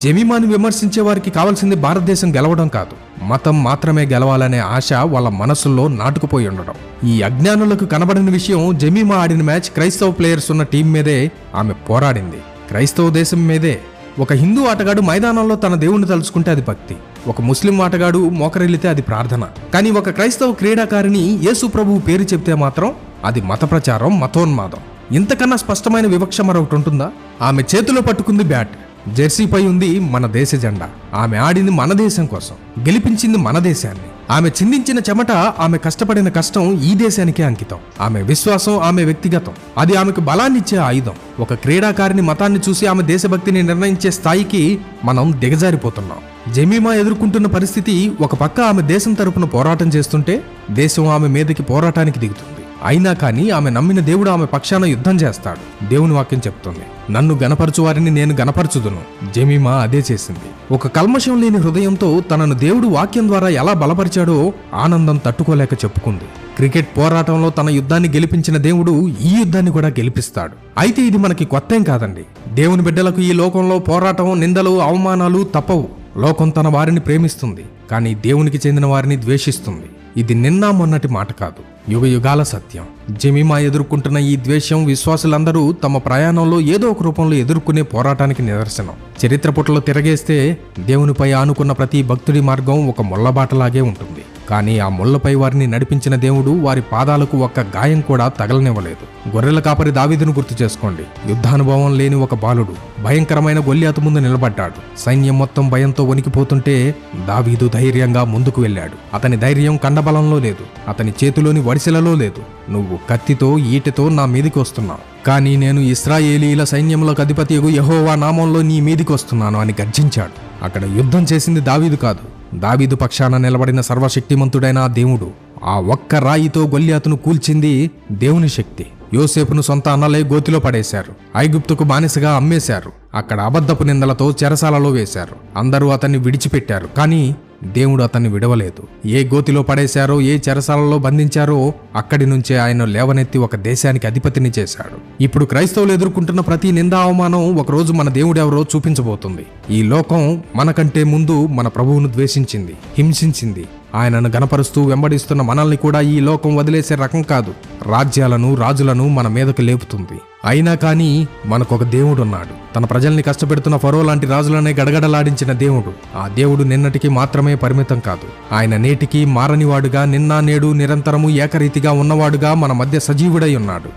జెమీమాని విమర్శించే వారికి కావాల్సింది భారతదేశం గెలవడం కాదు, మతం మాత్రమే గెలవాలనే ఆశ వాళ్ళ మనసుల్లో నాటుకుపోయి ఉండడం. ఈ అజ్ఞానులకు కనబడిన విషయం, జెమీమా ఆడిన మ్యాచ్ క్రైస్తవ ప్లేయర్స్ ఉన్న టీం మీదే ఆమె పోరాడింది, క్రైస్తవ దేశం మీదే. ఒక హిందూ ఆటగాడు మైదానంలో తన దేవుణ్ణి తలుచుకుంటే అది భక్తి, ఒక ముస్లిం ఆటగాడు మోకరిల్లితే అది ప్రార్థన. కానీ ఒక క్రైస్తవ క్రీడాకారిణి యేసు ప్రభువు పేరు చెప్తే మాత్రం అది మత ప్రచారం, మతోన్మాదం. ఇంతకన్నా స్పష్టమైన వివక్ష మరొకటి ఉంటుందా? ఆమె చేతిలో పట్టుకుంది బ్యాట్, జెర్సీపై ఉంది మన దేశ జెండా. ఆమె ఆడింది మన దేశం కోసం, గెలిపించింది మన దేశాన్ని. ఆమె చిందించిన చెమట, ఆమె కష్టపడిన కష్టం ఈ దేశానికే అంకితం. ఆమె విశ్వాసం ఆమె వ్యక్తిగతం, అది ఆమెకు బలాన్నిచ్చే ఆయుధం. ఒక క్రీడాకారిని మతాన్ని చూసి ఆమె దేశభక్తిని నిర్ణయించే స్థాయికి మనం దిగజారిపోతున్నాం. జెమీమా ఎదుర్కొంటున్న పరిస్థితి, ఒక పక్క ఆమె దేశం తరపున పోరాటం చేస్తుంటే దేశం ఆమె మీదకి పోరాటానికి దిగుతుంది. అయినా కానీ ఆమె నమ్మిన దేవుడు ఆమె పక్షాన యుద్ధం చేస్తాడు. దేవుని వాక్యం చెప్తుంది, నన్ను గనపరచు వారిని నేను గనపరచుదును. జెమీమా అదే చేసింది. ఒక కల్మషం లేని హృదయంతో తనను దేవుడు వాక్యం ద్వారా ఎలా బలపరిచాడో ఆనందం తట్టుకోలేక చెప్పుకుంది. క్రికెట్ పోరాటంలో తన యుద్ధాన్ని గెలిపించిన దేవుడు ఈ యుద్ధాన్ని కూడా గెలిపిస్తాడు. అయితే ఇది మనకి కొత్తేం కాదండి. దేవుని బిడ్డలకు ఈ లోకంలో పోరాటం, నిందలు, అవమానాలు తప్పవు. లోకం తన వారిని ప్రేమిస్తుంది, కానీ దేవునికి చెందిన వారిని ద్వేషిస్తుంది. ఇది నిన్న మొన్నటి మాట కాదు, యుగ యుగాల సత్యం. జెమీమా ఎదుర్కొంటున్న ఈ ద్వేషం విశ్వాసులందరూ తమ ప్రయాణంలో ఏదో ఒక రూపంలో ఎదుర్కొనే పోరాటానికి నిదర్శనం. చరిత్ర పుటలో తిరగేస్తే దేవునిపై ఆనుకున్న ప్రతి భక్తుడి మార్గం ఒక ముళ్ళబాటలాగే ఉంటుంది. కానీ ఆ ముళ్ళపై వారిని నడిపించిన దేవుడు వారి పాదాలకు ఒక్క గాయం కూడా తగలనివ్వలేదు. గొర్రెల కాపరి దావీదును గుర్తు చేసుకోండి. యుద్ధానుభవం లేని ఒక బాలుడు భయంకరమైన గొల్లియాతు ముందు నిలబడ్డాడు. సైన్యం మొత్తం భయంతో వణికిపోతుంటే దావీదు ధైర్యంగా ముందుకు వెళ్ళాడు. అతని ధైర్యం కండబలంలో లేదు, అతని చేతిలోని వడిసెలలో లేదు. నువ్వు కత్తితో, ఈటెతో నా మీదికి వస్తున్నావు, కానీ నేను ఇశ్రాయేలీల సైన్యములకు అధిపతియగు యెహోవా నామంలో నీ మీదికి వస్తున్నాను అని గర్జించాడు. అక్కడ యుద్ధం చేసింది దావీదు కాదు, దావీదు పక్షాన నిలబడిన సర్వశక్తిమంతుడైన ఆ దేవుడు. ఆ ఒక్క రాయితో గొల్లియాతును కూల్చింది దేవుని శక్తి. యోసేపును సొంత అన్నలే గోతిలో పడేశారు, ఐగుప్తుకు బానిసగా అమ్మేశారు, అక్కడ అబద్ధపు నిందలతో చెరసాలలో వేశారు. అందరూ అతన్ని విడిచిపెట్టారు, కానీ దేవుడు అతన్ని విడవలేదు. ఏ గోతిలో పడేశారో, ఏ చెరసాలలో బంధించారో అక్కడి నుంచే ఆయన లేవనెత్తి ఒక దేశానికి అధిపతిని చేశాడు. ఇప్పుడు క్రైస్తవులు ఎదుర్కొంటున్న ప్రతి నిందా, అవమానం ఒకరోజు మన దేవుడెవరో చూపించబోతుంది. ఈ లోకం మనకంటే ముందు మన ప్రభువును ద్వేషించింది, హింసించింది. ఆయనను గనపరుస్తూ వెంబడిస్తున్న మనల్ని కూడా ఈ లోకం వదిలేసే రకం కాదు. రాజ్యాలను, రాజులను మన మీదకు లేపుతుంది. అయినా కానీ మనకొక దేవుడున్నాడు. తన ప్రజల్ని కష్టపెడుతున్న ఫరో లాంటి రాజులనే గడగడలాడించిన దేవుడు. ఆ దేవుడు నిన్నటికి మాత్రమే పరిమితం కాదు. ఆయన నేటికి మారనివాడుగా, నిన్న నేడు నిరంతరము ఏకరీతిగా ఉన్నవాడుగా మన మధ్య సజీవుడై ఉన్నాడు.